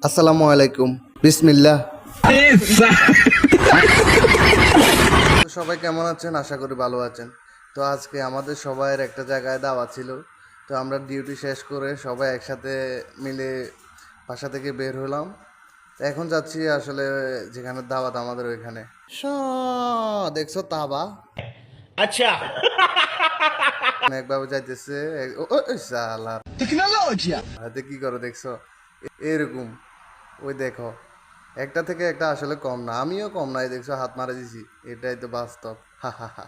আসসালামু আলাইকুম, বিসমিল্লাহ। তো সবাই কেমন আছেন? আশা করি ভালো আছেন। তো আজকে আমাদের সবাইয়ের একটা জায়গায় দাওয়াত ছিল। তো আমরা ডিউটি শেষ করে সবাই একসাথে মিলে বাসা থেকে বের হলাম। তো এখন যাচ্ছি আসলে যেখানে দাওয়াত আমাদের ওইখানে। স দেখছো তাবা अच्छा। একভাবে যাইতেছে। ও ও, ও, শালা टेक्नोलॉजी। হাতে কি করো দেখছো? এরকম ওই দেখো, একটা থেকে একটা আসলে কম না, আমিও কম নাই, দেখছো হাত মারা দিছি, এটাই তো বাস্তব। হা হা হা।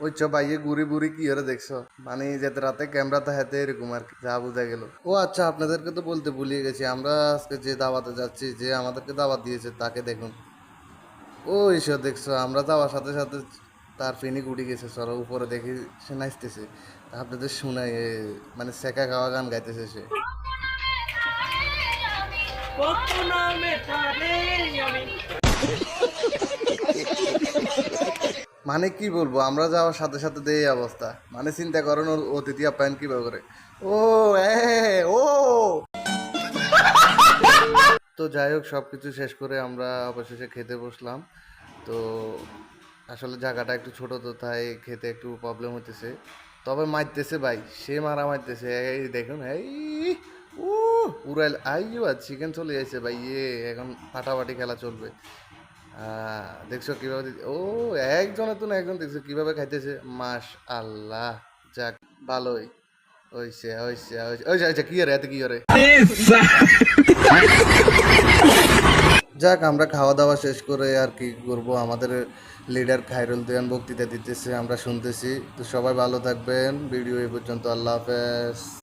ওই চ বাইয়ে ঘুরি বুড়ি কি ওরা দেখছো, মানে যেতে রাতে ক্যামেরাতে হাতে এরকম আর কি, যা বোঝা গেল। ও আচ্ছা, আপনাদেরকে তো বলতে ভুলিয়ে গেছি, আমরা আজকে যে দাওয়াতে যাচ্ছি, যে আমাদেরকে দাওয়াত দিয়েছে তাকে দেখুন। ও ঈশ্বর, দেখছো আমরা যাওয়ার সাথে সাথে তার ফেনিক উঠে গেছে, সরো উপরে দেখি সে নাচতেছে। তা আপনাদের শোনাই মানে সেকা খাওয়া গান গাইতেছে সে। মানে কি বলবো, আমরা যাওয়ার সাথে সাথে এই অবস্থা, মানে চিন্তা করেন ওর অতিথি আপ্যায়ন কিভাবে করে। ও এ ও তো যাই হোক, সব কিছু শেষ করে আমরা অবশেষে খেতে বসলাম। তো আসলে জায়গাটা একটু ছোট, তো তাই খেতে একটু প্রবলেম হতেছে। তবে মারতেছে ভাই, সে মারা মারতেছে, এই দেখুন, এই ও উড়াইল আইও, আর চিকেন চলে যাচ্ছে ভাই, এখন ফাটাফাটি খেলা চলবে। দেখছো কিভাবে ও একজনের তো না একজন, দেখছো কিভাবে খাইতেছে, মাস আল্লাহ। যাক, ভালোই হইছে হইছে হইছে হইছে হইছে, কি রে এত কি রে। যাক, আমরা খাওয়া দাওয়া শেষ করে আর কি করব, আমাদের লিডার খায়রুল দেওয়ান বক্তৃতা দিতেছে, আমরা শুনতেছি। তো সবাই ভালো থাকবেন, ভিডিও এই পর্যন্ত, আল্লাহ হাফেজ।